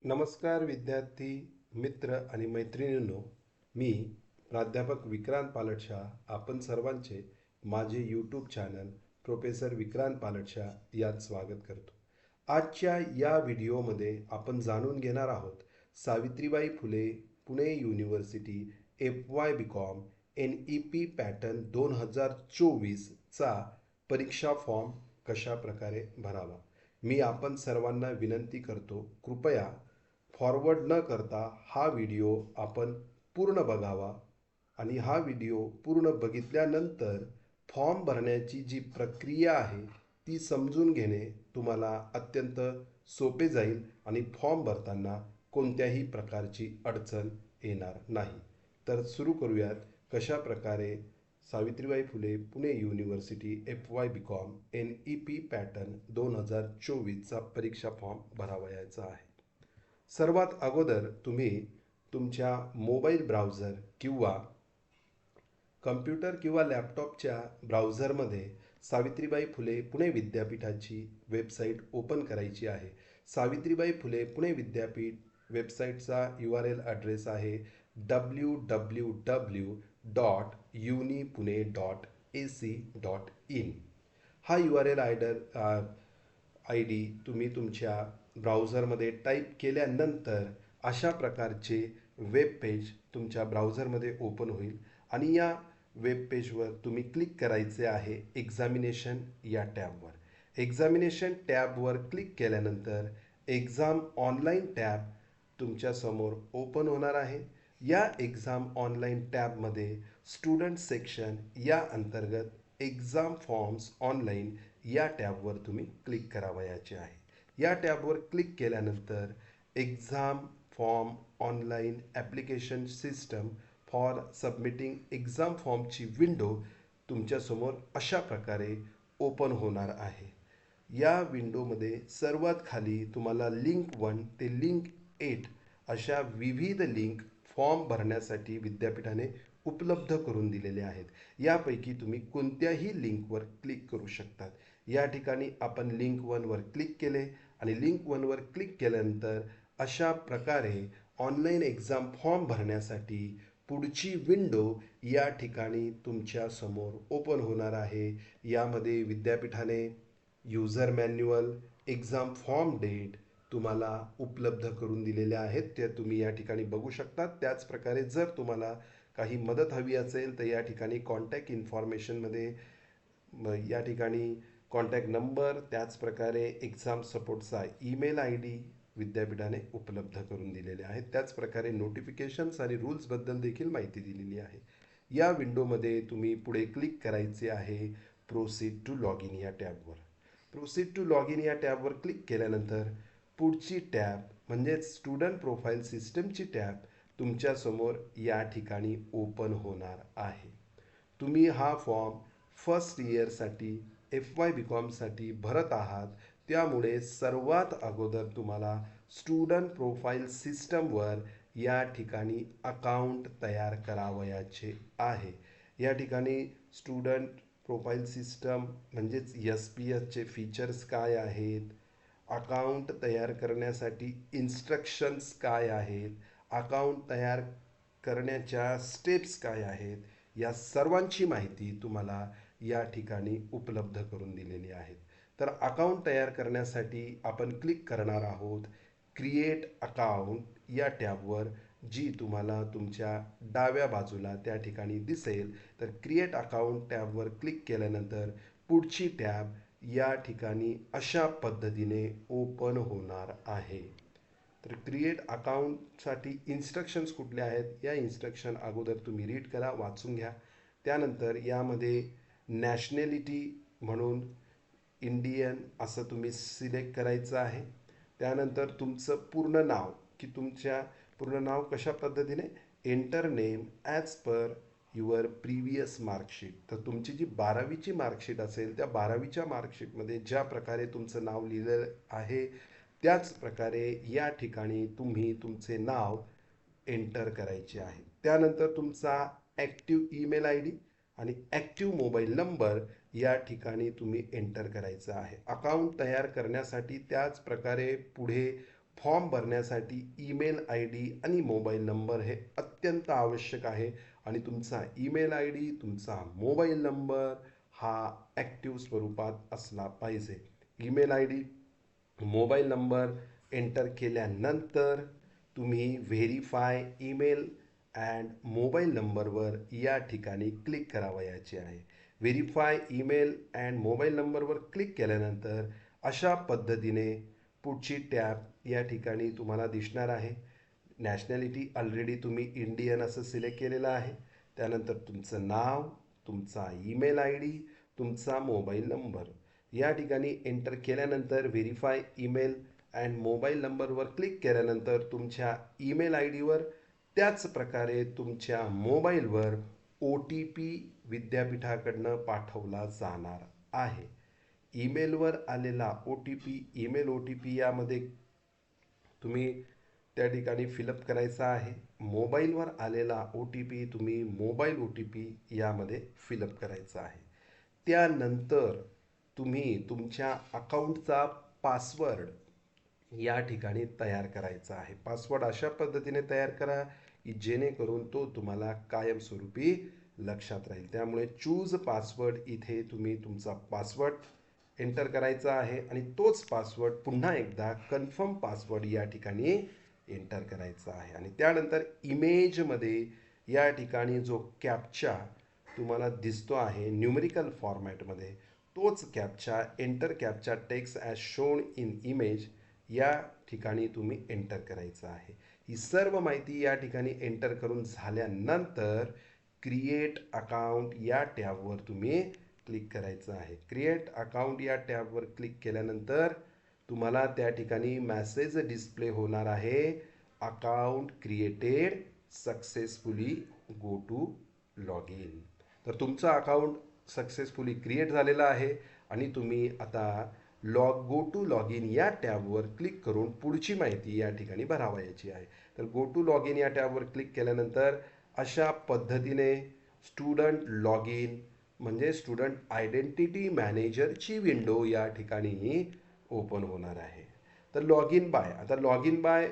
नमस्कार विद्यार्थी मित्र आणि मैत्रिणींनो. मी प्राध्यापक विक्रांत पालटशाह आपण सर्वांचे माझे यूट्यूब चॅनल प्रोफेसर विक्रांत पालटशाह यात स्वागत करतो. आजच्या या व्हिडिओमध्ये आपण जाणून घेणार आहोत Savitribai Phule Pune university FY BCom NEP pattern 2024चा परीक्षा फॉर्म कशा प्रकारे भरावा. मी आपण सर्वांना विनंती करतो, कृपया फॉरवर्ड न करता हा व्हिडिओ आपण पूर्ण बघावा आणि हा व्हिडिओ पूर्ण बघितल्यानंतर फॉर्म भरण्याची जी प्रक्रिया आहे ती समजून घेणे तुम्हाला अत्यंत सोपे जाईल आणि फॉर्म भरताना कोणत्याही प्रकारची अडचण येणार नाही. तर सुरू करूयात कशा प्रकारे Savitribai Phule Pune university FY BCom NEP pattern 2024चा परीक्षा फॉर्म भरावयाचा आहे. सर्वात अगोदर तुम्ही तुमच्या मोबाईल ब्राउझर किंवा कम्प्युटर किंवा लॅपटॉपच्या ब्राउझरमध्ये सावित्रीबाई फुले पुणे विद्यापीठाची वेबसाईट ओपन करायची आहे. सावित्रीबाई फुले पुणे विद्यापीठ वेबसाईटचा URL ॲड्रेस आहे www.unipune.ac.in. हा URL ID तुम्ही तुमच्या ब्राउझरमध्ये टाईप केल्यानंतर अशा प्रकारचे वेब पेज तुमच्या ब्राउझरमध्ये ओपन होईल आणि या वेब पेजवर तुम्ही क्लिक करायचे आहे एक्झामिनेशन या टॅबवर. एक्झामिनेशन टॅबवर क्लिक केल्यानंतर एक्झाम ऑनलाईन टॅब तुमच्यासमोर ओपन होणार आहे. या एक्झाम ऑनलाईन टॅबमध्ये स्टुडंट सेक्शन या अंतर्गत एक्झाम फॉर्म्स ऑनलाईन या टॅबवर तुम्ही क्लिक करावयाचे आहे. या टॅबवर क्लिक केल्यानंतर exam form online application system for submitting exam फॉर्मची विंडो तुमच्यासमोर अशा प्रकारे ओपन होणार आहे. या विंडोमध्ये सर्वात खाली तुम्हाला लिंक 1 ते लिंक 8 अशा विविध लिंक फॉर्म भरण्यासाठी विद्यापीठाने उपलब्ध करून दिलेले आहेत. यापैकी तुम्ही कोणत्याही लिंकवर क्लिक करू शकतात. या ठिकाणी आपण लिंक 1वर क्लिक केले आणि लिंक 1वर क्लिक केल्यानंतर अशा प्रकारे ऑनलाईन एक्झाम फॉर्म भरण्यासाठी पुढची विंडो या ठिकाणी तुमच्या समोर ओपन होणार आहे. यामध्ये विद्यापीठाने user manual, exam form date तुम्हाला उपलब्ध करून दिलेल्या आहेत. त्या तुम्ही या ठिकाणी बघू शकता. त्याचप्रकारे जर तुम्हाला काही मदत हवी असेल तर या ठिकाणी कॉन्टॅक्ट इन्फॉर्मेशनमध्ये या ठिकाणी कॉन्टॅक्ट नंबर, त्याचप्रकारे एक्झाम सपोर्टचा ईमेल ID विद्यापीठाने उपलब्ध करून दिलेले आहेत. त्याचप्रकारे नोटिफिकेशन्स आणि रूल्सबद्दल देखील माहिती दिलेली आहे. या विंडोमध्ये तुम्ही पुढे क्लिक करायचे आहे प्रोसीड टू लॉग इन या टॅबवर. प्रोसीड टू लॉग इन या टॅबवर क्लिक केल्यानंतर पुढची टॅब म्हणजेच स्टुडंट प्रोफाईल सिस्टमची टॅब तुमच्यासमोर या ठिकाणी ओपन होणार आहे. तुम्ही हा फॉर्म फर्स्ट इयरसाठी FY BComसाठी भरत आहात, त्यामुळे सर्वात अगोदर तुम्हाला स्टुडंट प्रोफाईल सिस्टमवर या ठिकाणी अकाउंट तयार करावयाचे आहे. या ठिकाणी स्टुडंट प्रोफाईल सिस्टम म्हणजेच SPSचे फीचर्स काय आहेत, अकाउंट तयार करण्यासाठी इन्स्ट्रक्शन्स काय आहेत, अकाउंट तयार करण्याच्या स्टेप्स काय आहेत, या सर्वांची माहिती तुम्हाला या ठिकाणी उपलब्ध करून दिलेली आहेत. तर अकाउंट तयार करण्यासाठी आपण क्लिक करणार आहोत क्रिएट अकाउंट या टॅबवर, जी तुम्हाला तुमच्या डाव्या बाजूला त्या ठिकाणी दिसेल. तर क्रिएट अकाउंट टॅबवर क्लिक केल्यानंतर पुढची टॅब या ठिकाणी अशा पद्धतीने ओपन होणार आहे. तर क्रिएट अकाउंटसाठी इन्स्ट्रक्शन्स कुठले आहेत या इन्स्ट्रक्शन अगोदर तुम्ही रीड करा, वाचून घ्या. त्यानंतर यामध्ये नॅशनॅलिटी म्हणून इंडियन असं तुम्ही सिलेक्ट करायचं आहे. त्यानंतर तुमचं पूर्ण नाव, की तुमच्या पूर्ण नाव कशा पद्धतीने, enter name as per your previous marksheet. तर तुमची जी 12वीची मार्कशीट असेल त्या 12वीच्या मार्कशीटमध्ये ज्या प्रकारे तुमचं नाव लिहिलेलं आहे त्याच प्रकारे या ठिकाणी तुम्ही तुमचे नाव एंटर करायचे आहे. त्यानंतर तुमचा ॲक्टिव्ह ईमेल ID आणि ॲक्टिव्ह मोबाईल नंबर या ठिकाणी तुम्ही एंटर करायचा आहे. अकाउंट तयार करण्यासाठी त्याच प्रकारे पुढे फॉर्म भरण्यासाठी ईमेल आय डी आणि मोबाईल नंबर हे अत्यंत आवश्यक आहे आणि तुमचा ईमेल आय डी तुमचा मोबाईल नंबर हा ॲक्टिव्ह स्वरूपात असला पाहिजे. Email I D mobile number enter केल्यानंतर तुम्ही व्हेरीफाय ईमेल अँड मोबाईल नंबरवर या ठिकाणी क्लिक करावयाचे आहे. व्हेरीफाय ईमेल अँड मोबाईल नंबरवर क्लिक केल्यानंतर अशा पद्धतीने पुढची टॅब या ठिकाणी तुम्हाला दिसणार आहे. नॅशनॅलिटी ऑलरेडी तुम्ही इंडियन असं सिलेक्ट केलेलं आहे. त्यानंतर तुमचं नाव, तुमचा ईमेल आय डी, तुमचा मोबाईल नंबर या ठिकाणी एंटर केल्यानंतर व्हेरीफाय ईमेल अँड मोबाईल नंबरवर क्लिक केल्यानंतर तुमच्या ईमेल आय डीवर त्याच प्रकारे तुमच्या मोबाईलवर ओ टी पी विद्यापीठाकडनं पाठवला जाणार आहे. ईमेलवर आलेला O T P, email O T P यामध्ये तुम्ही त्या ठिकाणी फिलअप करायचा आहे. मोबाईलवर आलेला ओ टी पी तुम्ही मोबाईल ओ टी पी यामध्ये फिलअप करायचा आहे. त्यानंतर तुम्ही तुमच्या अकाउंटचा पासवर्ड या ठिकाणी तयार करायचा आहे. पासवर्ड अशा पद्धतीने तयार करा की जेणेकरून तो तुम्हाला कायमस्वरूपी लक्षात राहील. त्यामुळे चूज पासवर्ड इथे तुम्ही तुमचा पासवर्ड एंटर करायचा आहे आणि तोच पासवर्ड पुन्हा एकदा कन्फर्म पासवर्ड या ठिकाणी एंटर करायचा आहे. आणि त्यानंतर इमेजमध्ये या ठिकाणी जो कॅप्चा तुम्हाला दिसतो आहे न्यूमेरिकल फॉर्मॅटमध्ये, तोच captcha enter captcha text as shown in image या ठिकाणी तुम्ही एंटर करायचं आहे. ही सर्व माहिती या ठिकाणी एंटर करून झाल्यानंतर क्रिएट अकाउंट या टॅबवर तुम्ही क्लिक करायचं आहे. क्रिएट अकाउंट या टॅबवर क्लिक केल्यानंतर तुम्हाला त्या ठिकाणी मेसेज डिस्प्ले होणार आहे, account created successfully, go to log in. तर तुमचं अकाउंट सक्सेसफुली क्रिएट झालेलं आहे आणि तुम्ही आता गो टू लॉग इन या टॅबवर क्लिक करून पुढची माहिती या ठिकाणी भरावयाची आहे. तर गो टू लॉग इन या टॅबवर क्लिक केल्यानंतर अशा पद्धतीने स्टुडंट लॉग इन म्हणजे स्टुडंट आयडेंटिटी मॅनेजरची विंडो या ठिकाणी ओपन होणार आहे. तर लॉग इन बाय, आता लॉग इन बाय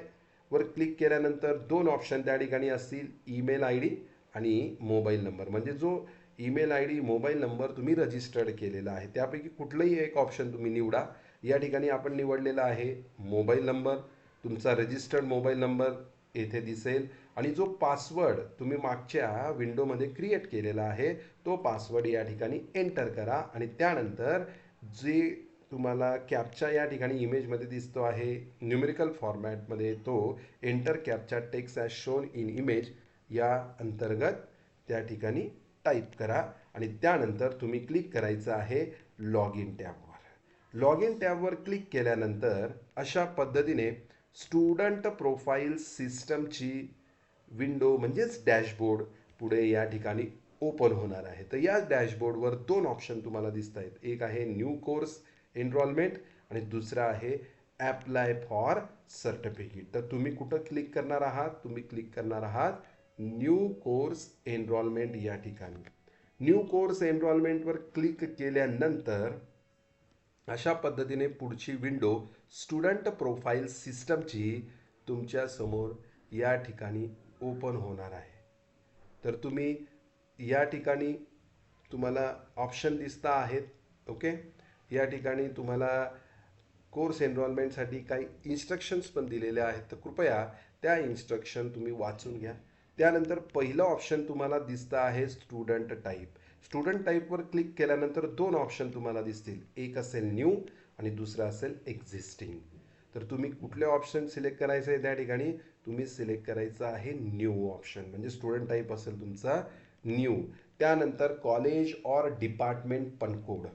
वर क्लिक केल्यानंतर दोन ऑप्शन त्या ठिकाणी असतील, ईमेल आय डी आणि मोबाईल नंबर. म्हणजे जो email I D mobile number तुम्ही रजिस्टर्ड केलेला आहे त्यापैकी कुठलंही एक ऑप्शन तुम्ही निवडा. या ठिकाणी आपण निवडलेला आहे मोबाईल नंबर. तुमचा रजिस्टर्ड मोबाईल नंबर येथे दिसेल आणि जो पासवर्ड तुम्ही मागच्या विंडोमध्ये क्रिएट केलेला आहे तो पासवर्ड या ठिकाणी एंटर करा आणि त्यानंतर जे तुम्हाला कॅप्चा या ठिकाणी इमेजमध्ये दिसतो आहे न्यूमेरिकल फॉर्मॅटमध्ये, तो enter captcha text as shown in image या अंतर्गत त्या ठिकाणी टाईप करा आणि त्यानंतर तुम्ही क्लिक करायचं आहे लॉग इन टॅबवर. लॉग इन टॅबवर क्लिक केल्यानंतर अशा पद्धतीने स्टुडंट प्रोफाईल सिस्टमची विंडो म्हणजेच डॅशबोर्ड पुढे या ठिकाणी ओपन होणार आहे. तर या डॅशबोर्डवर दोन ऑप्शन तुम्हाला दिसत आहेत. एक आहे न्यू कोर्स एनरोलमेंट आणि दुसरा आहे ॲप्लाय फॉर सर्टिफिकेट. तर तुम्ही कुठं क्लिक करणार आहात? तुम्ही क्लिक करणार आहात न्यू कोर्स एनरोलमेंट या ठिकाणी. न्यू कोर्स एनरोलमेंटवर क्लिक केल्यानंतर अशा पद्धतीने पुढची विंडो स्टुडंट प्रोफाईल सिस्टमची तुमच्या समोर या ठिकाणी ओपन होणार आहे. तर तुम्ही या ठिकाणी तुम्हाला ऑप्शन दिसता आहेत. ओके, या ठिकाणी तुम्हाला कोर्स एनरोलमेंटसाठी काही इन्स्ट्रक्शन्स पण दिलेल्या आहेत, तर कृपया त्या इन्स्ट्रक्शन तुम्ही वाचून घ्या. त्यानंतर पहिलं ऑप्शन तुम्हाला दिसतं आहे स्टुडंट टाईप. स्टुडंट टाईपवर क्लिक केल्यानंतर दोन ऑप्शन तुम्हाला दिसतील, एक असेल न्यू आणि दुसरं असेल एक्झिस्टिंग. तर तुम्ही कुठले ऑप्शन सिलेक्ट करायचं आहे त्या ठिकाणी तुम्ही सिलेक्ट करायचं आहे न्यू ऑप्शन, म्हणजे स्टुडंट टाईप असेल तुमचा न्यू. त्यानंतर कॉलेज ऑर डिपार्टमेंट पनकोड,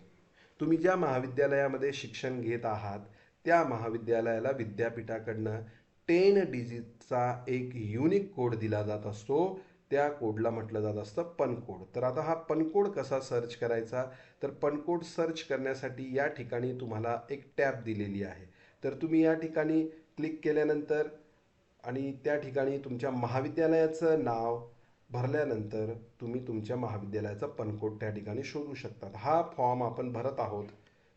तुम्ही ज्या महाविद्यालयामध्ये शिक्षण घेत आहात त्या महाविद्यालयाला विद्यापीठाकडनं 10 डिजिटचा एक युनिक कोड दिला जात असतो, त्या कोडला म्हटलं जात असतं पनकोड. तर आता हा पनकोड कसा सर्च करायचा? तर पनकोड सर्च करण्यासाठी या ठिकाणी तुम्हाला एक टॅब दिलेली आहे. तर तुम्ही या ठिकाणी क्लिक केल्यानंतर आणि त्या ठिकाणी तुमच्या महाविद्यालयाचं नाव भरल्यानंतर तुम्ही तुमच्या महाविद्यालयाचा पनकोड त्या ठिकाणी शोधू शकतात. हा फॉर्म आपण भरत आहोत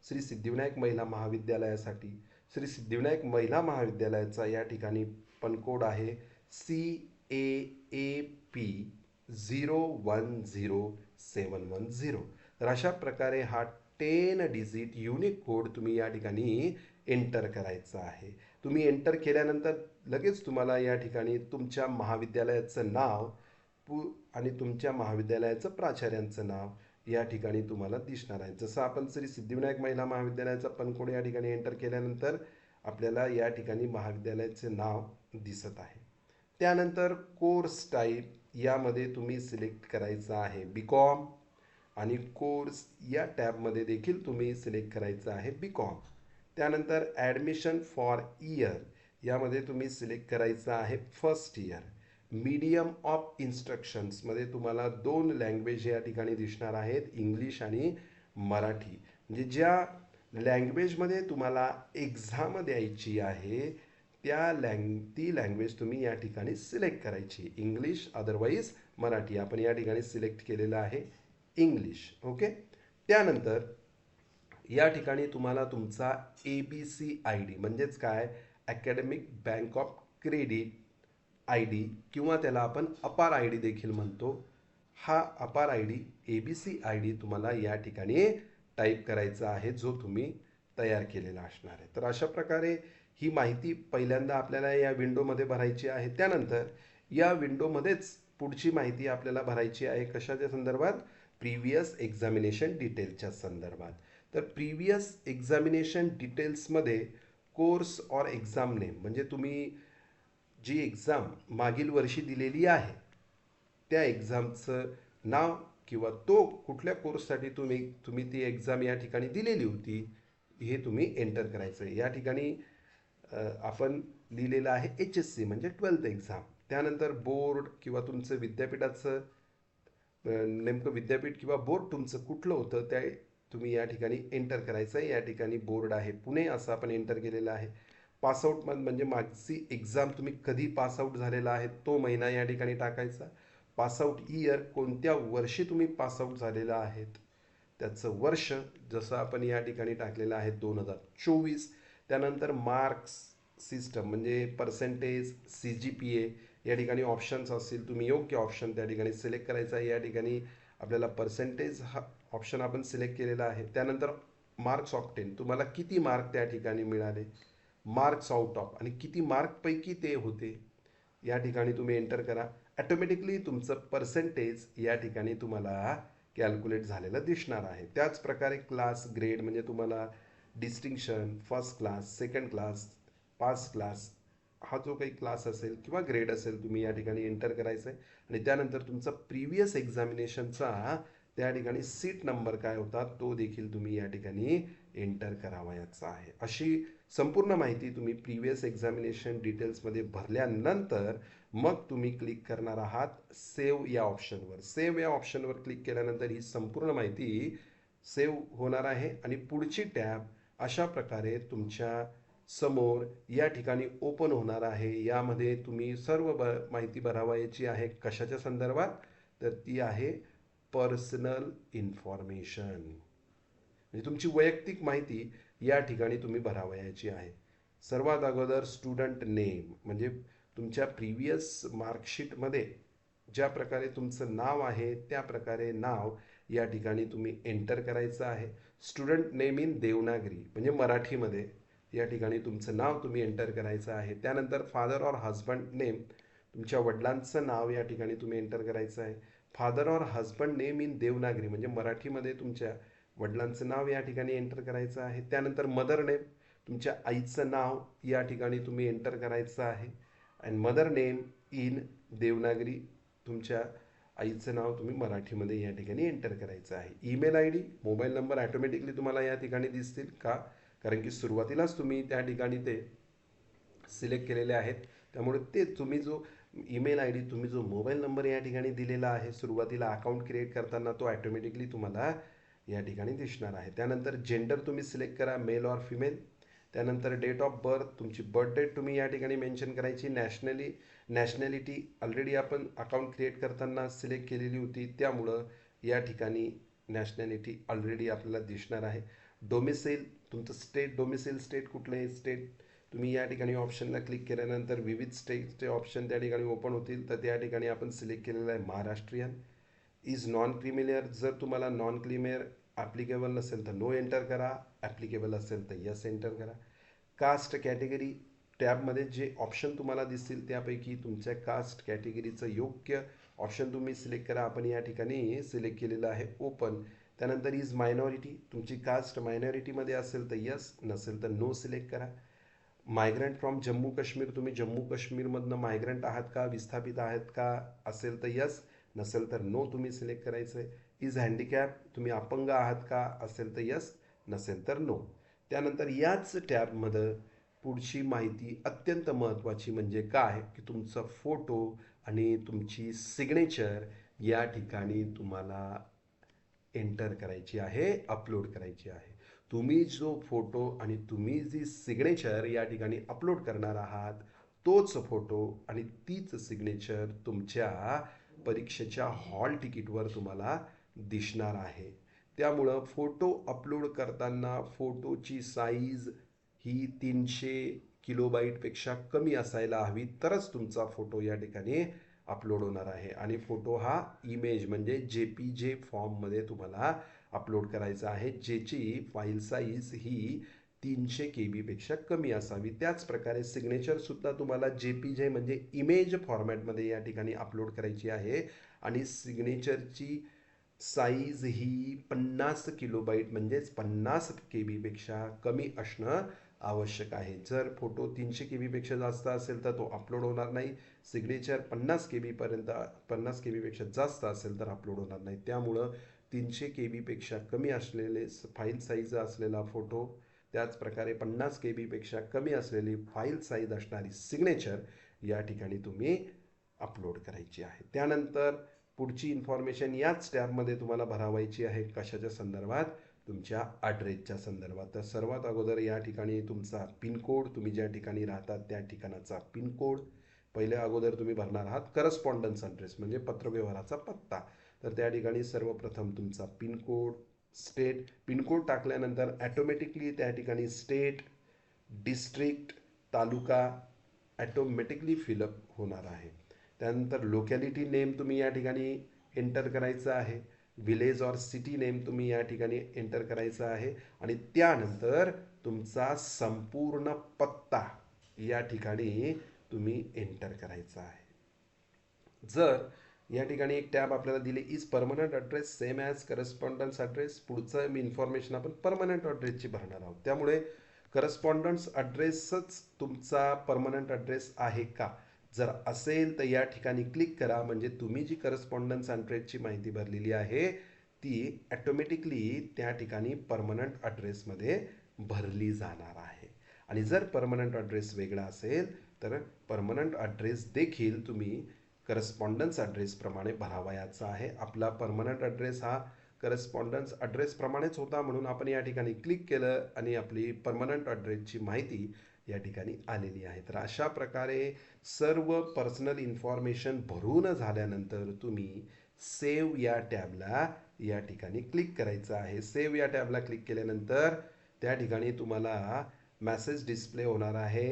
श्री सिद्धिविनायक महिला महाविद्यालयासाठी. श्री सिद्धिविनायक महिला महाविद्यालयाचा या ठिकाणी पनकोड आहे CAAP 010710. तर अशा प्रकारे हा 10 डिजिट युनिक कोड तुम्ही या ठिकाणी एंटर करायचा आहे. तुम्ही एंटर केल्यानंतर लगेच तुम्हाला या ठिकाणी तुमच्या महाविद्यालयाचं नाव आणि तुमच्या महाविद्यालयाचं प्राचार्यांचं नाव या ठिकाणी तुम्हाला दिसणार आहे. जसं आपण श्री सिद्धिविनायक महिला महाविद्यालयाचा पनकोड या ठिकाणी एंटर केल्यानंतर आपल्याला या ठिकाणी महाविद्यालयाचे नाव दिसत आहे. त्यानंतर कोर्स टाईप यामध्ये तुम्ही सिलेक्ट करायचं आहे BCom आणि कोर्स या टॅबमध्ये देखील तुम्ही सिलेक्ट करायचं आहे BCom. त्यानंतर ॲडमिशन फॉर इयर यामध्ये तुम्ही सिलेक्ट करायचं आहे फर्स्ट इयर. मीडियम ऑफ इन्स्ट्रक्शन्समध्ये तुम्हाला 2 लँग्वेज या ठिकाणी दिसणार आहेत, इंग्लिश आणि मराठी. म्हणजे ज्या लँग्वेजमध्ये तुम्हाला एक्झाम द्यायची आहे ती लँग्वेज तुम्ही या ठिकाणी सिलेक्ट करायची. English otherwise Marathi. आपण या ठिकाणी सिलेक्ट केलेलं आहे इंग्लिश. ओके. त्यानंतर या ठिकाणी तुम्हाला तुमचा ABC ID म्हणजेच काय, academic bank of credit ID किंवा त्याला आपण अपार ID देखील म्हणतो. हा अपार ID ABC ID तुम्हाला या ठिकाणी टाईप करायचा आहे जो तुम्ही तयार केलेला असणार आहे. तर अशा प्रकारे ही माहिती पहिल्यांदा आपल्याला या विंडोमध्ये भरायची आहे. त्यानंतर या विंडोमध्येच पुढची माहिती आपल्याला भरायची आहे. कशाच्या संदर्भात, प्रिव्हियस एक्झामिनेशन डिटेल्सच्या संदर्भात. तर प्रिव्हियस एक्झामिनेशन डिटेल्समध्ये कोर्स ऑर एक्झाम नेम म्हणजे तुम्ही जी एक्झाम मागील वर्षी दिलेली आहे त्या एक्झामचं नाव किंवा तो कुठल्या कोर्ससाठी तुम्ही ती एक्झाम या ठिकाणी दिलेली होती हे तुम्ही एंटर करायचं आहे. या ठिकाणी आपण लिहिलेलं आहे HSC म्हणजे 12th एक्झाम. त्यानंतर बोर्ड किंवा तुमचं विद्यापीठाचं नेमकं विद्यापीठ किंवा बोर्ड तुमचं कुठलं होतं त्या तुम्ही या ठिकाणी एंटर करायचं आहे. या ठिकाणी बोर्ड आहे पुणे असं आपण एंटर केलेलं आहे. पासआउट म्हणजे मागची एक्झाम तुम्ही कधी पासआउट झालेला आहे तो महिना या ठिकाणी टाकायचा. पासआउट इयर कोणत्या वर्षी तुम्ही पासआउट झालेला आहेत त्याचं वर्ष जसं आपण या ठिकाणी टाकलेलं आहे 2024. त्यानंतर मार्क्स सिस्टम म्हणजे पर्सेंटेज CGPA या ठिकाणी ऑप्शन्स असतील, तुम्ही योग्य ऑप्शन त्या ठिकाणी सिलेक्ट करायचा आहे. या ठिकाणी आपल्याला पर्सेंटेज हा ऑप्शन आपण सिलेक्ट केलेला आहे. त्यानंतर मार्क्स ऑफ 10 तुम्हाला किती मार्क त्या ठिकाणी मिळाले, मार्क्स आउट ऑफ आणि किती मार्कपैकी ते होते या ठिकाणी तुम्ही एंटर करा. ॲटोमॅटिकली तुमचं पर्सेंटेज या ठिकाणी तुम्हाला कॅल्क्युलेट झालेलं दिसणार आहे. त्याच प्रकारे क्लास ग्रेड म्हणजे तुम्हाला distinction, first class, second class, pass class हा जो काही क्लास असेल किंवा ग्रेड असेल तुम्ही या ठिकाणी एंटर करायचं आहे. आणि त्यानंतर तुमचा प्रिव्हियस एक्झामिनेशनचा त्या ठिकाणी सीट नंबर काय होता तो देखील तुम्ही या ठिकाणी एंटर करावयाचा आहे. अशी संपूर्ण माहिती तुम्ही प्रिव्हियस एक्झामिनेशन डिटेल्समध्ये भरल्यानंतर मग तुम्ही क्लिक करणार आहात सेव्ह या ऑप्शनवर. सेव्ह या ऑप्शनवर क्लिक केल्यानंतर ही संपूर्ण माहिती सेव्ह होणार आहे आणि पुढची टॅब अशा प्रकारे तुमच्या समोर या ठिकाणी ओपन होणार आहे. यामध्ये तुम्ही सर्व माहिती भरावयाची आहे. कशाच्या संदर्भात, तर ती आहे पर्सनल इन्फॉर्मेशन म्हणजे तुमची वैयक्तिक माहिती या ठिकाणी तुम्ही भरावयाची आहे. सर्वात अगोदर स्टुडंट नेम म्हणजे तुमच्या प्रिव्हियस मार्कशीटमध्ये ज्या प्रकारे तुमचं नाव आहे त्या प्रकारे नाव या ठिकाणी तुम्ही एंटर करायचं आहे. स्टुडंट नेम इन देवनागरी म्हणजे मराठीमध्ये या ठिकाणी तुमचं नाव तुम्ही एंटर करायचं आहे. त्यानंतर फादर ऑर हजबंड नेम तुमच्या वडिलांचं नाव या ठिकाणी तुम्ही एंटर करायचं आहे. Father or husband name in Devanagari म्हणजे मराठीमध्ये तुमच्या वडिलांचं नाव या ठिकाणी एंटर करायचं आहे. त्यानंतर मदर नेम तुमच्या आईचं नाव या ठिकाणी तुम्ही एंटर करायचं आहे. And mother name in Devanagari तुमच्या आईचं नाव तुम्ही मराठीमध्ये या ठिकाणी एंटर करायचं आहे. Email ID, mobile number automatically तुम्हाला या ठिकाणी दिसतील का, कारण की सुरुवातीलाच तुम्ही त्या ठिकाणी ते सिलेक्ट केलेले आहेत. त्यामुळे ते तुम्ही जो ईमेल ID तुम्ही जो मोबाईल नंबर या ठिकाणी दिलेला आहे सुरुवातीला अकाउंट क्रिएट करताना तो ॲटोमॅटिकली तुम्हाला या ठिकाणी दिसणार आहे. त्यानंतर जेंडर तुम्ही सिलेक्ट करा, मेल ऑर फिमेल. त्यानंतर डेट ऑफ बर्थ तुमची बर्थ डेट तुम्ही या ठिकाणी मेन्शन करायची. नॅशनॅलिटी ऑलरेडी आपण अकाउंट क्रिएट करताना सिलेक्ट केलेली होती त्यामुळं या ठिकाणी नॅशनॅलिटी ऑलरेडी आपल्याला दिसणार आहे. डोमिसाईल तुमचं स्टेट, डोमिसाईल स्टेट कुठलं आहे स्टेट, तुम्ही या ठिकाणी ऑप्शनला क्लिक केल्यानंतर विविध स्टेटचे ऑप्शन त्या ठिकाणी ओपन होतील. तर त्या ठिकाणी आपण सिलेक्ट केलेलं आहे महाराष्ट्रीयन. इज नॉन क्रिमिलियर, जर तुम्हाला नॉन क्रिमिलियर ॲप्लिकेबल नसेल तर नो एंटर करा, ॲप्लिकेबल असेल तर यस एंटर करा. कास्ट कॅटेगरी टॅबमध्ये जे ऑप्शन तुम्हाला दिसतील त्यापैकी तुमच्या कास्ट कॅटेगरीचं योग्य ऑप्शन तुम्ही सिलेक्ट करा. आपण या ठिकाणी सिलेक्ट केलेलं आहे ओपन. त्यानंतर इज मायनॉरिटी, तुमची कास्ट मायनॉरिटीमध्ये असेल तर यस, नसेल तर नो सिलेक्ट करा. मायग्रंट फ्रॉम जम्मू काश्मीर, तुम्ही जम्मू काश्मीरमधनं मायग्रंट आहात का, विस्थापित आहात का, असेल तर यस, नसेल तर नो तुम्ही सिलेक्ट करायचं आहे. इज हँडिकॅप, तुम्ही अपंग आहात का, असेल तर यस, नसेल तर नो. त्यानंतर याच टॅबमध्ये पुढची माहिती अत्यंत महत्त्वाची म्हणजे काय की तुमचा फोटो आणि तुमची सिग्नेचर या ठिकाणी तुम्हाला एंटर करायची आहे, अपलोड करायची आहे. तुम्ही जो फोटो आणि तुम्ही जी सिग्नेचर या ठिकाणी अपलोड करणार आहात तोच फोटो आणि तीच सिग्नेचर तुमच्या परीक्षेच्या हॉल तिकीटवर तुम्हाला दिसणार आहे. त्यामुळं फोटो अपलोड करताना फोटोची साईज ही 300 किलोबाईटपेक्षा कमी असायला हवी, तरच तुमचा फोटो या ठिकाणी अपलोड होणार आहे. आणि फोटो हा इमेज म्हणजे JPG फॉर्ममध्ये तुम्हाला अपलोड करायचा आहे, ज्याची फाईल साईज ही 300 KB पेक्षा कमी असावी. त्याचप्रकारे सिग्नेचरसुद्धा तुम्हाला JPG म्हणजे इमेज फॉर्मॅटमध्ये या ठिकाणी अपलोड करायची आहे. आणि सिग्नेचरची साईज ही 50 किलोबाईट म्हणजेच 50 KB पेक्षा कमी असणं आवश्यक आहे. जर फोटो 300 KB पेक्षा जास्त असेल तर तो अपलोड होणार नाही. सिग्नेचर 50 KB पर्यंत 50 KB पेक्षा जास्त असेल तर अपलोड होणार नाही. त्यामुळं 300 KB पेक्षा कमी असलेले फाईल साईज असलेला फोटो, त्याचप्रकारे 50 KB पेक्षा कमी असलेली फाईल साईज असणारी सिग्नेचर या ठिकाणी तुम्ही अपलोड करायची आहे. त्यानंतर पुढची इन्फॉर्मेशन याच टॅबमध्ये तुम्हाला भरावायची आहे. कशाच्या संदर्भात, तुमच्या ॲड्रेसच्या संदर्भात. तर सर्वात अगोदर या ठिकाणी तुमचा पिनकोड, तुम्ही ज्या ठिकाणी राहतात त्या ठिकाणाचा पिनकोड पहिल्या अगोदर तुम्ही भरणार आहात. करस्पॉन्डन्स ॲड्रेस म्हणजे पत्रव्यवहाराचा पत्ता. तर त्या ठिकाणी सर्वप्रथम तुमचा पिनकोड, स्टेट, पिनकोड टाकल्यानंतर ॲटोमॅटिकली त्या ठिकाणी स्टेट, डिस्ट्रिक्ट, तालुका ॲटोमॅटिकली फिलअप होणार आहे. त्यानंतर लोकॅलिटी नेम तुम्ही या ठिकाणी एंटर करायचं आहे. विलेज ऑर सिटी नेम तुम्ही या ठिकाणी एंटर करायचा आहे. आणि त्यानंतर तुमचा संपूर्ण पत्ता या ठिकाणी तुम्ही एंटर करायचा आहे. जर या ठिकाणी एक टॅब आपल्याला दिले is permanent address same as correspondence address, पुढचं इन्फॉर्मेशन आपण परमनंट ॲड्रेसची भरणार आहोत. त्यामुळे करस्पॉन्डन्स ॲड्रेसच तुमचा परमनंट ॲड्रेस आहे का, जर असेल तर या ठिकाणी क्लिक करा. म्हणजे तुम्ही जी करस्पॉन्डन्स ॲड्रेसची माहिती भरलेली आहे ती ॲटोमॅटिकली त्या ठिकाणी परमनंट ॲड्रेसमध्ये भरली जाणार आहे. आणि जर परमनंट ॲड्रेस वेगळा असेल तर परमनंट ॲड्रेस देखील तुम्ही करस्पॉन्डन्स ॲड्रेसप्रमाणे भरावयाचा आहे. आपला परमनंट ॲड्रेस हा करस्पॉन्डन्स ॲड्रेसप्रमाणेच होता, म्हणून आपण या ठिकाणी क्लिक केलं आणि आपली परमनंट ॲड्रेसची माहिती या ठिकाणी आलेली आहे. तर अशा प्रकारे सर्व पर्सनल इन्फॉर्मेशन भरून झाल्यानंतर तुम्ही सेव्ह या टॅबला या ठिकाणी क्लिक करायचं आहे. सेव्ह या टॅबला क्लिक केल्यानंतर त्या ठिकाणी तुम्हाला मेसेज डिस्प्ले होणार आहे.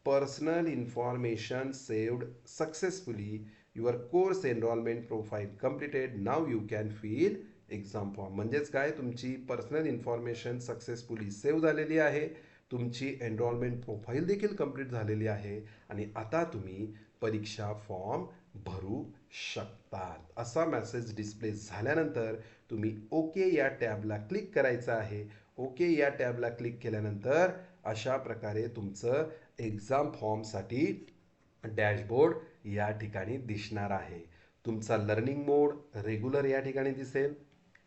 Personal information saved successfully, your course enrolment profile completed, now you can fill exam form. म्हणजेच काय, तुमची पर्सनल इन्फॉर्मेशन सक्सेसफुली सेव्ह झालेली आहे, तुमची एनरोलमेंट प्रोफाईल देखील कंप्लीट झालेली आहे आणि आता तुम्ही परीक्षा फॉर्म भरू शकतात. असा मेसेज डिस्प्ले झाल्यानंतर तुम्ही ओके या टॅबला क्लिक करायचं आहे. ओके या टॅबला क्लिक केल्यानंतर अशा प्रकारे तुमचं एक्झाम फॉर्मसाठी डॅशबोर्ड या ठिकाणी दिसणार आहे. तुमचा लर्निंग मोड रेग्युलर या ठिकाणी दिसेल.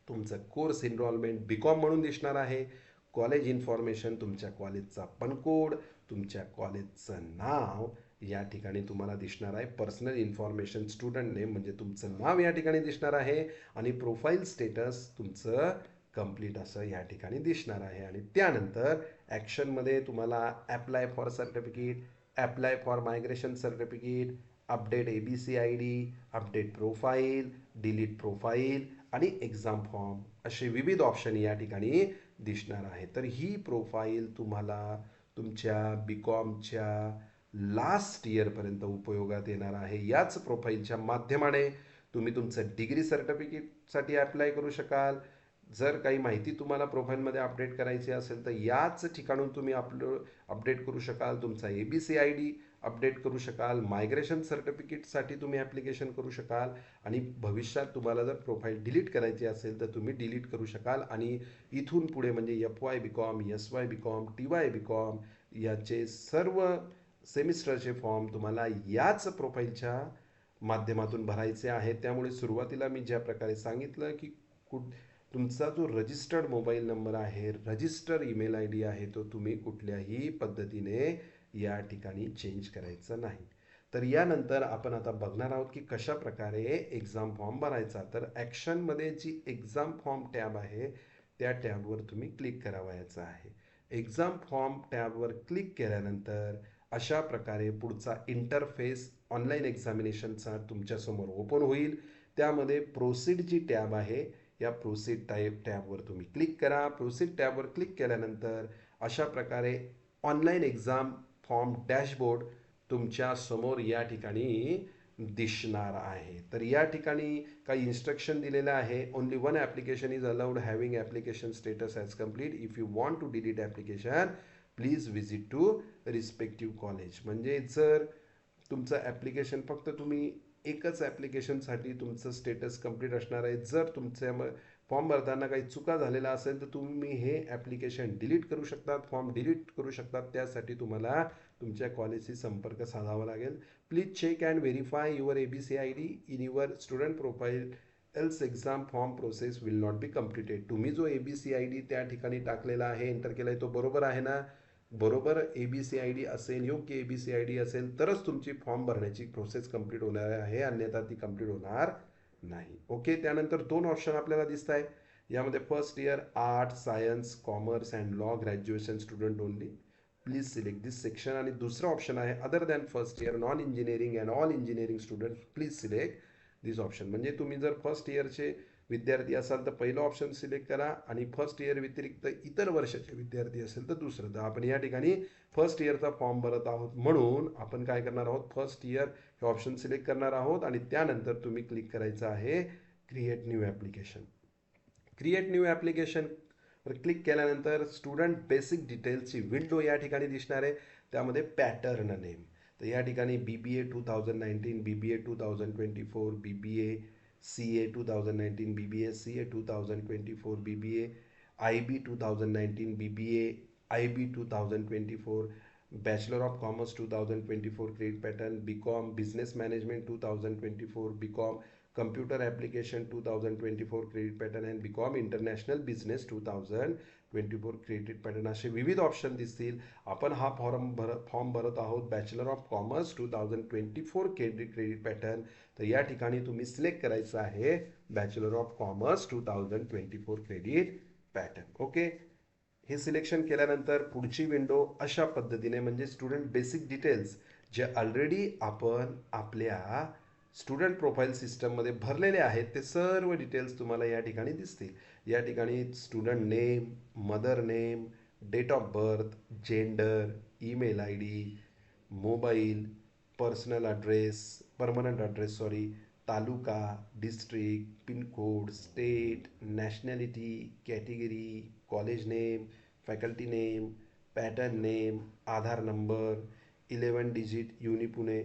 तुमचं कोर्स एनरोलमेंट BCom म्हणून दिसणार आहे. कॉलेज इन्फॉर्मेशन, तुमच्या कॉलेजचा पण कोड, तुमच्या कॉलेजचं नाव या ठिकाणी तुम्हाला दिसणार आहे. पर्सनल इन्फॉर्मेशन स्टुडंट नेम म्हणजे तुमचं नाव या ठिकाणी दिसणार आहे. आणि प्रोफाईल स्टेटस तुमचं कंप्लीट असं या ठिकाणी दिसणार आहे. आणि त्यानंतर ॲक्शनमध्ये तुम्हाला apply for certificate, apply for migration certificate, update ABCID, update profile, delete profile आणि एक्झाम फॉर्म असे विविध ऑप्शन या ठिकाणी दिसणार आहे. तर ही प्रोफाईल तुम्हाला तुमच्या BComच्या लास्ट इयरपर्यंत उपयोगात येणार आहे. याच प्रोफाईलच्या माध्यमाने तुम्ही तुमचं डिग्री सर्टिफिकेटसाठी अप्लाय करू शकाल. जर काही माहिती तुम्हाला प्रोफाईलमध्ये अपडेट करायची असेल तर याच ठिकाणून तुम्ही अपडेट करू शकाल. तुमचा ABCID अपडेट करू शकाल. मायग्रेशन सर्टिफिकेटसाठी तुम्ही ॲप्लिकेशन करू शकाल आणि भविष्यात तुम्हाला जर प्रोफाईल डिलीट करायची असेल तर तुम्ही डिलीट करू शकाल आणि इथून पुढे म्हणजे FY BCom, SY BCom, TY BCom याचे सर्व सेमिस्टरचे फॉर्म तुम्हाला याच प्रोफाईलच्या माध्यमातून भरायचे आहेत. त्यामुळे सुरुवातीला मी ज्या प्रकारे सांगितलं की तुमचा जो रजिस्टर्ड मोबाईल नंबर आहे, रजिस्टर ईमेल ID आहे, तो तुम्ही कुठल्याही पद्धतीने या ठिकाणी चेंज करायचा नाही. तर यानंतर आपण आता बघणार आहोत की कशा प्रकारे एक्झाम फॉर्म भरायचा. तर ॲक्शनमध्ये जी एक्झाम फॉर्म टॅब आहे त्या टॅबवर तुम्ही क्लिक करावयाचं आहे. एक्झाम फॉर्म टॅबवर क्लिक केल्यानंतर अशा प्रकारे पुढचा इंटरफेस ऑनलाईन एक्झामिनेशनचा तुमच्यासमोर ओपन होईल. त्यामध्ये प्रोसीडची टॅब आहे. या प्रोसीड टॅबवर तुम्ही क्लिक करा. प्रोसीड टॅबवर क्लिक केल्यानंतर अशा प्रकारे ऑनलाईन एक्झाम फॉर्म डॅशबोर्ड तुमच्या समोर या ठिकाणी दिसणार आहे. तर या ठिकाणी काही इन्स्ट्रक्शन दिलेलं आहे. Only one application is allowed having application status as complete. If you want to delete application please visit to respective college. म्हणजे जर तुमचं ॲप्लिकेशन फक्त तुम्ही एकच ॲप्लिकेशनसाठी तुमचं स्टेटस कंप्लीट असणार आहे. जर तुमच्या फॉर्म भरताना काही चुका झालेला असेल तर तुम्ही हे ॲप्लिकेशन डिलीट करू शकतात, फॉर्म डिलीट करू शकतात. त्यासाठी तुम्हाला तुमच्या कॉलेजशी संपर्क साधावा लागेल. Please check and verify your ABCID in your student profile else exam form process will not be completed. तुम्ही जो ABCID त्या ठिकाणी टाकलेला आहे, एंटर केला आहे, तो बरोबर आहे ना? बरोबर ABCID असेल, योग्य ABCID असेल तरच तुमची फॉर्म भरण्याची प्रोसेस कंप्लीट होणार आहे, अन्यथा ती कंप्लीट होणार नाही. ओके. त्यानंतर दोन ऑप्शन आपल्याला दिसत आहे यामध्ये. First year art, science, commerce and law graduation student only, please select this section. आणि दुसरा ऑप्शन आहे other than first year, non engineering and all engineering student, please select this option. म्हणजे तुम्ही जर फर्स्ट इयरचे विद्यार्थी असाल तर पहिलं ऑप्शन सिलेक्ट करा आणि फर्स्ट इयर व्यतिरिक्त इतर वर्षाचे विद्यार्थी असेल तर दुसरं. तर आपण या ठिकाणी फर्स्ट इयरचा फॉर्म भरत आहोत म्हणून आपण काय करणार आहोत, फर्स्ट इयर हे ऑप्शन सिलेक्ट करणार आहोत आणि त्यानंतर तुम्ही क्लिक करायचं आहे create new application. Create new ॲप्लिकेशनवर क्लिक केल्यानंतर स्टुडंट बेसिक डिटेल्सची विंडो या ठिकाणी दिसणार आहे. त्यामध्ये पॅटर्न नेम, तर या ठिकाणी BBA 2019, BBA 2024, BBA CA 2019, BBA CA 2024, BBA IB 2019, BBA IB 2024, Bachelor of Commerce 2024 grade pattern, BCom Business Management 2024, BCom Computer Application 2024 credit pattern and BCom International Business 2024 credit pattern असे विविध option दिसतील. आपण हा form भरत आहोत bachelor of commerce 2024 credit pattern. तर या ठिकाणी तुम्ही सिलेक्ट करायचं आहे bachelor of commerce 2024 credit pattern. Okay. हे सिलेक्शन केल्यानंतर पुढची विंडो अशा पद्धतीने, म्हणजे स्टुडंट बेसिक डिटेल्स जे ऑलरेडी आपण आपल्या स्टुडंट प्रोफाईल सिस्टममध्ये भरलेले आहेत ते सर्व डिटेल्स तुम्हाला या ठिकाणी दिसतील. या ठिकाणी student name, mother name, date of birth, gender, email ID, mobile, personal address, permanent address taluka, district, pincode, state, nationality, category, college name, faculty name, pattern name, Aadhaar number, 11 digit युनिपुणे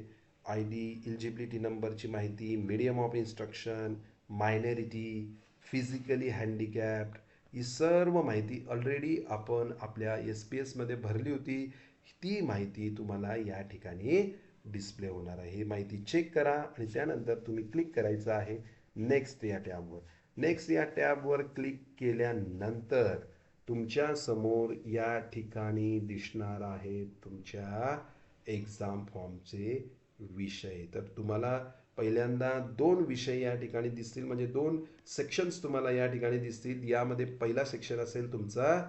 ID, एलिजिबिलिटी नंबरची माहिती, medium of instruction, minority, physically handicapped, ही सर्व माहिती already आपण आपल्या SPSमध्ये भरली होती. ती माहिती तुम्हाला या ठिकाणी डिस्प्ले होणार आहे. ही माहिती चेक करा आणि त्यानंतर तुम्ही क्लिक करायचं आहे नेक्स्ट या टॅबवर. नेक्स्ट या टॅबवर क्लिक केल्यानंतर तुमच्या समोर या ठिकाणी दिसणार आहे तुमच्या एक्झाम फॉर्मचे विषय. तर तुम्हाला पहिल्यांदा दोन विषय या ठिकाणी दिसतील, म्हणजे दोन सेक्शन्स तुम्हाला या ठिकाणी दिसतील. यामध्ये पहिला सेक्शन असेल तुमचा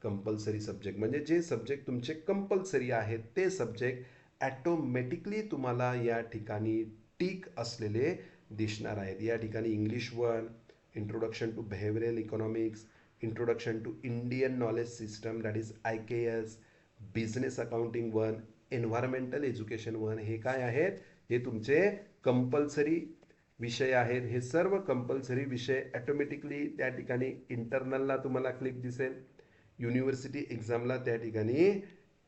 कंपल्सरी सब्जेक्ट, म्हणजे जे सब्जेक्ट तुमचे कंपल्सरी आहेत ते सब्जेक्ट ॲटोमॅटिकली तुम्हाला या ठिकाणी टिक असलेले दिसणार आहेत. या ठिकाणी English 1, introduction to behavioural economics, introduction to Indian knowledge system that is IKS, business accounting 1, environmental education 1, हे काय आहेत, हे तुमचे कंपल्सरी विषय आहेत. हे सर्व कंपल्सरी विषय ॲटोमॅटिकली त्या ठिकाणी इंटरनलला तुम्हाला क्लिक दिसेल, युनिव्हर्सिटी एक्झामला त्या ठिकाणी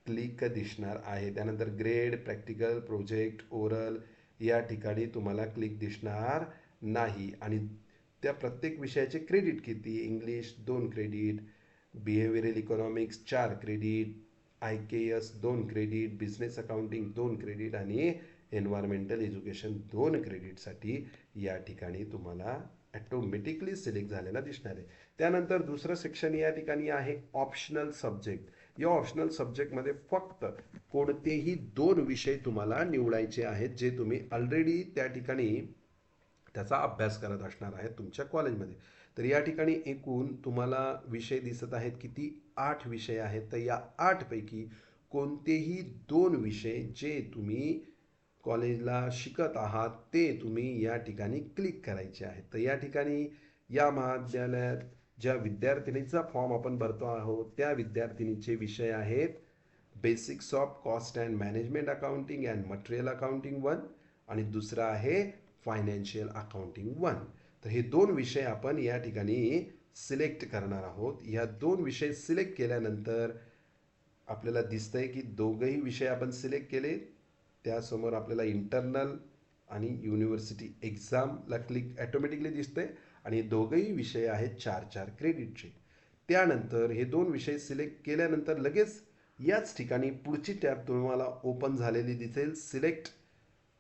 क्लिक दिसणार आहे. त्यानंतर ग्रेड, प्रॅक्टिकल, प्रोजेक्ट, ओरल या ठिकाणी तुम्हाला क्लिक दिसणार नाही. आणि त्या प्रत्येक विषयाचे क्रेडिट किती, English 2 credit, behavioural economics 4 credit, IKS 2 credit, business accounting 2 credit आणि एन्व्हायरमेंटल एज्युकेशन 2 क्रेडिटसाठी या ठिकाणी तुम्हाला ॲटोमॅटिकली सिलेक्ट झालेला दिसणार आहे. त्यानंतर दुसरं सेक्शन या ठिकाणी आहे ऑप्शनल सब्जेक्ट. या ऑप्शनल सब्जेक्टमध्ये फक्त कोणतेही 2 विषय तुम्हाला निवडायचे आहेत, जे तुम्ही ऑलरेडी त्या ठिकाणी त्याचा अभ्यास करत असणार आहेत तुमच्या कॉलेजमध्ये. तर या ठिकाणी एकूण तुम्हाला विषय दिसत आहेत किती, 8 विषय आहेत. तर या 8 पैकी कोणतेही 2 विषय जे तुम्ही कॉलेजला शिकत आहात ते तुम्ही या ठिकाणी क्लिक करायचे आहेत. तर या ठिकाणी या महाविद्यालयात ज्या विद्यार्थिनीचा फॉर्म आपण भरतो आहोत त्या विद्यार्थिनीचे विषय आहेत basics of cost and management accounting and material accounting 1 आणि दुसरा आहे फायनान्शियल अकाउंटिंग 1. तर हे 2 विषय आपण या ठिकाणी सिलेक्ट करणार आहोत. या 2 विषय सिलेक्ट केल्यानंतर आपल्याला दिसतंय की दोघंही विषय आपण सिलेक्ट केले, त्यासमोर आपल्याला इंटरनल आणि युनिव्हर्सिटी एक्झामला क्लिक ॲटोमॅटिकली दिसतंय आणि दोघंही विषय आहेत 4-4 क्रेडिटचे. त्यानंतर हे 2 विषय सिलेक्ट केल्यानंतर लगेच याच ठिकाणी पुढची टॅब तुम्हाला ओपन झालेली दिसेल, select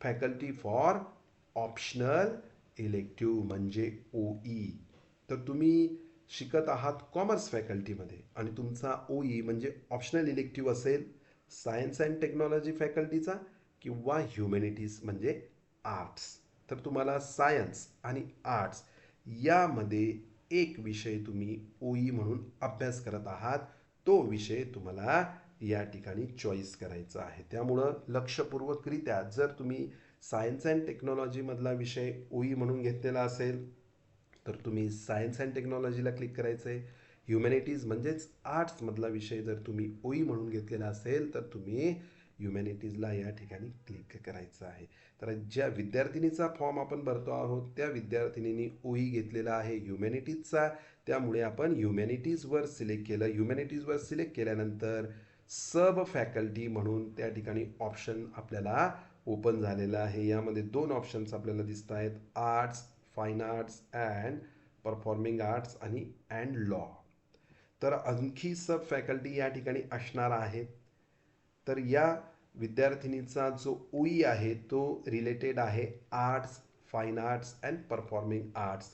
faculty for optional elective म्हणजे OE. तर तुम्ही शिकत आहात कॉमर्स फॅकल्टीमध्ये आणि तुमचा OE म्हणजे ऑप्शनल इलेक्टिव्ह असेल सायन्स अँड टेक्नॉलॉजी फॅकल्टीचा किंवा ह्युमॅनिटीज म्हणजे आर्ट्स. तर तुम्हाला सायन्स आणि आर्ट्स यामध्ये एक विषय तुम्ही OE म्हणून अभ्यास करत आहात, तो विषय तुम्हाला या ठिकाणी चॉईस करायचा आहे. त्यामुळं लक्षपूर्वकरित्या जर तुम्ही सायन्स अँड टेक्नॉलॉजीमधला विषय OE म्हणून घेतलेला असेल तर तुम्ही सायन्स अँड टेक्नॉलॉजीला क्लिक करायचं आहे. ह्युमॅनिटीज म्हणजेच आर्ट्समधला विषय जर तुम्ही OE म्हणून घेतलेला असेल तर तुम्ही ह्युमॅनिटीजला या ठिकाणी क्लिक करायचं आहे. तर ज्या विद्यार्थिनीचा फॉर्म आपण भरतो आहोत त्या विद्यार्थिनींनी OE घेतलेला आहे ह्युमॅनिटीजचा, त्यामुळे आपण ह्युमॅनिटीजवर सिलेक्ट केलं. ह्युमॅनिटीजवर सिलेक्ट केल्यानंतर सब फॅकल्टी म्हणून त्या ठिकाणी ऑप्शन आपल्याला ओपन झालेला आहे. यामध्ये 2 ऑप्शन्स आपल्याला दिसत आहेत, arts, fine arts and performing arts आणि अँड लॉ. तर आणखी सब फॅकल्टी या ठिकाणी असणार आहेत. तर या विद्यार्थिनीचा जो OE आहे तो रिलेटेड आहे arts, fine arts and performing arts.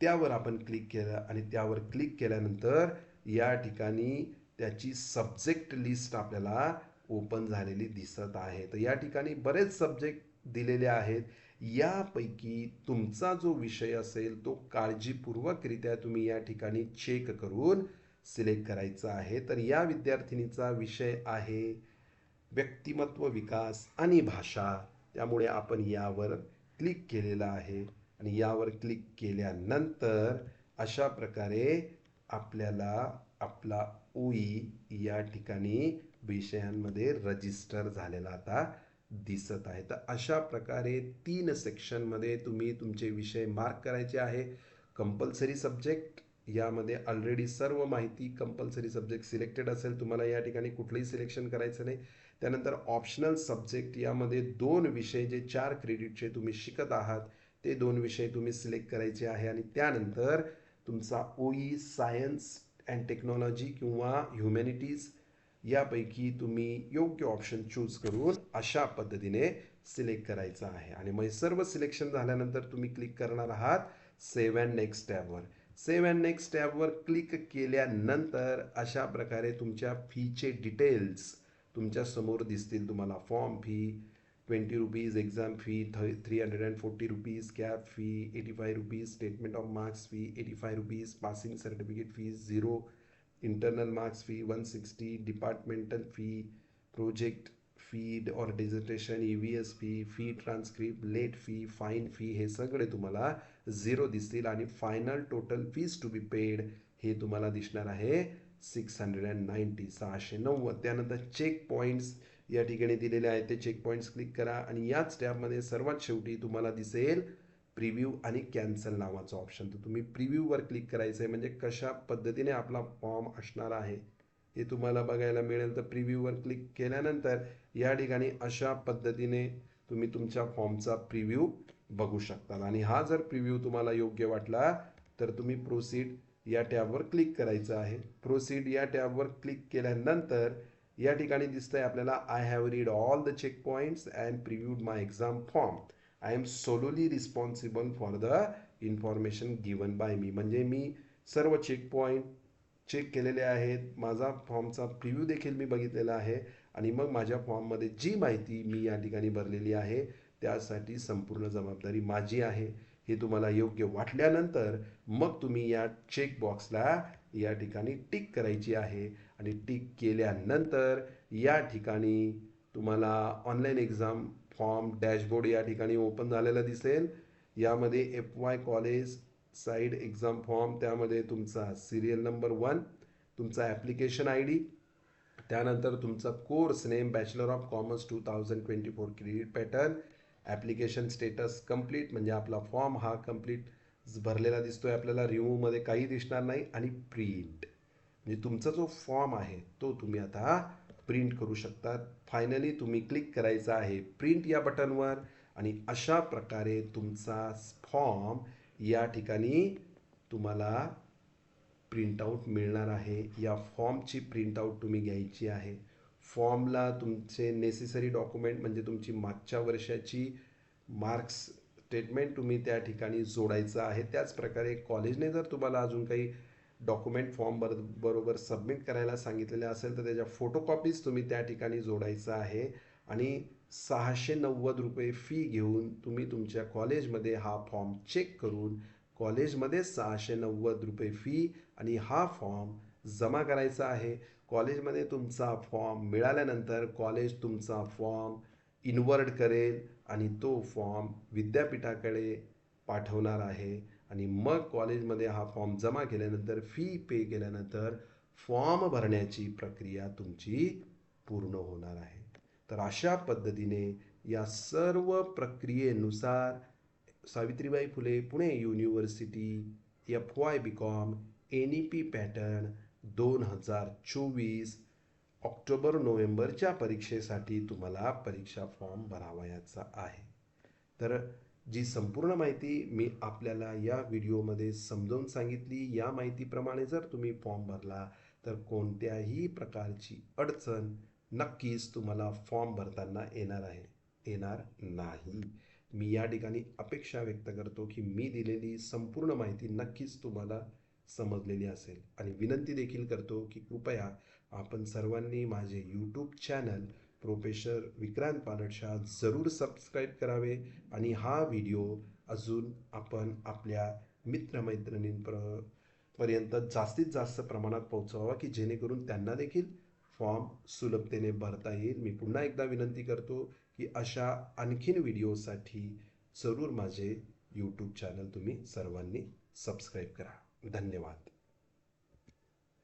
त्यावर आपण क्लिक केलं आणि त्यावर क्लिक केल्यानंतर या ठिकाणी त्याची सब्जेक्ट लिस्ट आपल्याला ओपन झालेली दिसत आहे. तर या ठिकाणी बरेच सब्जेक्ट दिलेले आहेत. यापैकी तुमचा जो विषय असेल तो काळजीपूर्वकरित्या तुम्ही या ठिकाणी चेक करून सिलेक्ट करायचा आहे. तर या विद्यार्थिनीचा विषय आहे व्यक्तिमत्व विकास आणि भाषा, त्यामुळे आपण यावर क्लिक केलेलं आहे आणि यावर क्लिक केल्यानंतर अशा प्रकारे आपल्याला आपला OE या ठिकाणी विषयांमध्ये रजिस्टर झालेला आता दिसत आहे. तर अशा प्रकारे 3 सेक्शनमध्ये तुम्ही तुमचे विषय मार्क करायचे आहे. कंपल्सरी सब्जेक्ट यामध्ये ऑलरेडी सर्व माहिती कंपल्सरी सब्जेक्ट सिलेक्टेड असेल, तुम्हाला या ठिकाणी कुठलंही सिलेक्शन करायचं नाही. त्यानंतर ऑप्शनल सब्जेक्ट यामध्ये 2 विषय जे 4 क्रेडिटचे तुम्ही शिकत आहात ते 2 विषय तुम्ही सिलेक्ट करायचे आहे आणि त्यानंतर तुमचा OE सायन्स अँड टेक्नॉलॉजी किंवा ह्युमॅनिटीज यापैकी तुम्ही योग्य ऑप्शन चूज करून अशा पद्धतीने सिलेक्ट करायचं आहे. आणि मग सर्व सिलेक्शन झाल्यानंतर तुम्ही क्लिक करणार आहात सेव्ह अँड नेक्स्ट टॅबवर. सेव्ह अँड नेक्स्ट टॅबवर क्लिक केल्यानंतर अशा प्रकारे तुमच्या फीचे डिटेल्स तुमच्या समोर दिसतील. तुम्हाला form fee ₹20, exam fee ₹340, cap fee ₹85, statement of marks fee ₹85, passing certificate fee 0, internal marks fee 160, departmental fee, project fee और dissertation, EVS fee transcript, late fee, fine fee हे सगळे तुम्हाला 0 दिसतील आणि final total fees to be paid हे तुम्हाला दिसणार आहे 690 690. त्यानंतर चेक पॉईंट्स या ठिकाणी दिलेले आहेत, ते चेक पॉईंट्स क्लिक करा आणि याच टॅबमध्ये सर्वात शेवटी तुम्हाला दिसेल प्रिव्ह्यू आणि कॅन्सल नावाचं ऑप्शन. तर तुम्ही प्रिव्ह्यूवर क्लिक करायचं आहे, म्हणजे कशा पद्धतीने आपला फॉर्म असणार आहे हे तुम्हाला बघायला मिळेल. तर प्रिव्ह्यूवर क्लिक केल्यानंतर या ठिकाणी अशा पद्धतीने तुम्ही तुमच्या फॉर्मचा प्रिव्ह्यू बघू शकता. आणि हा जर प्रिव्ह्यू तुम्हाला योग्य वाटला तर तुम्ही प्रोसीड या टॅबवर क्लिक करायचं आहे. प्रोसीड या टॅबवर क्लिक केल्यानंतर या ठिकाणी दिसतंय आपल्याला I have read all the check points and previewed my exam form. I am solely responsible for the information given by me. म्हणजे मी सर्व चेक पॉईंट चेक केलेले आहेत, माझा फॉर्मचा प्रिव्ह्यू देखील मी बघितलेला आहे आणि मग माझ्या फॉर्ममध्ये जी माहिती मी या ठिकाणी भरलेली आहे त्यासाठी संपूर्ण जबाबदारी माझी आहे. हे तुम्हाला योग्य वाटल्यानंतर मग तुम्ही या चेक बॉक्सला या ठिकाणी टिक करायची आहे आणि टिक केल्यानंतर या ठिकाणी तुम्हाला ऑनलाईन एक्झाम फॉर्म डॅशबोर्ड या ठिकाणी ओपन झालेला दिसेल. यामध्ये FY college side exam form, त्यामध्ये तुमचा सिरियल नंबर 1, तुमचा ॲप्लिकेशन ID, त्यानंतर तुमचा course name bachelor of commerce 2024 credit pattern, application status complete, म्हणजे आपला फॉर्म हा कंप्लीट भरलेला दिसतोय आपल्याला, रिव्ह्यूमध्ये काही दिसणार नाही, आणि प्रिंट म्हणजे तुमचा जो फॉर्म आहे तो तुम्ही आता प्रिंट करू शकता. फायनली तुम्ही क्लिक करायचं आहे प्रिंट या बटनवर आणि अशा प्रकारे तुमचा फॉर्म या ठिकाणी तुम्हाला प्रिंटआउट मिळणार आहे. या फॉर्मची प्रिंटआउट तुम्ही घ्यायची आहे. फॉर्मला तुमचे नेसेसरी डॉक्युमेंट म्हणजे तुमची मागच्या वर्षाची मार्क्स स्टेटमेंट तुम्ही त्या ठिकाणी जोडायचं आहे. त्याचप्रकारे कॉलेजने जर तुम्हाला अजून काही डॉक्युमेंट फॉर्म बरोबर सबमिट करायला सांगितलेले असेल तर त्याच्या फोटोकॉपीज तुम्ही त्या ठिकाणी जोडायचं आहे. आणि 690 रुपये फी घेऊन तुम्ही तुमच्या कॉलेजमध्ये हा फॉर्म चेक करून कॉलेजमध्ये 690 रुपये फी आणि हा फॉर्म जमा करायचा आहे. कॉलेजमध्ये तुमचा फॉर्म मिळाल्यानंतर कॉलेज तुमचा फॉर्म इन्वर्ट करेल आणि तो फॉर्म विद्यापीठाकडे पाठवणार आहे. आणि मग कॉलेजमध्ये हा फॉर्म जमा केल्यानंतर फी पे केल्यानंतर फॉर्म भरण्याची प्रक्रिया तुमची पूर्ण होणार आहे. तर अशा पद्धतीने या सर्व प्रक्रियेनुसार Savitribai Phule Pune university FY BCom NEP pattern 2024 ऑक्टोबर-नोव्हेंबरच्या परीक्षेसाठी तुम्हाला परीक्षा फॉर्म भरावयाचा आहे. तर जी संपूर्ण माहिती मी आपल्याला या व्हिडिओमध्ये समजावून सांगितली, या माहितीप्रमाणे जर तुम्ही फॉर्म भरला तर कोणत्याही प्रकारची अडचण नक्कीच तुम्हाला फॉर्म भरताना येणार नाही. मी या ठिकाणी अपेक्षा व्यक्त करतो की मी दिलेली संपूर्ण माहिती नक्कीच तुम्हाला समजलेली असेल आणि विनंती देखील करतो की कृपया आपण सर्वांनी माझे यूट्यूब चॅनल प्रोफेसर विक्रांत पालटशाह जरूर सबस्क्राईब करावे आणि हा व्हिडिओ अजून आपण आपल्या मित्रमैत्रिणींपर्यंत जास्तीत जास्त प्रमाणात पोहोचवावा की जेणेकरून त्यांना देखील फॉर्म सुलभतेने भरता येईल. मी पुन्हा एकदा विनंती करतो की अशा आणखीन व्हिडिओसाठी जरूर माझे यूट्यूब चॅनल तुम्ही सर्वांनी सबस्क्राईब करा. धन्यवाद.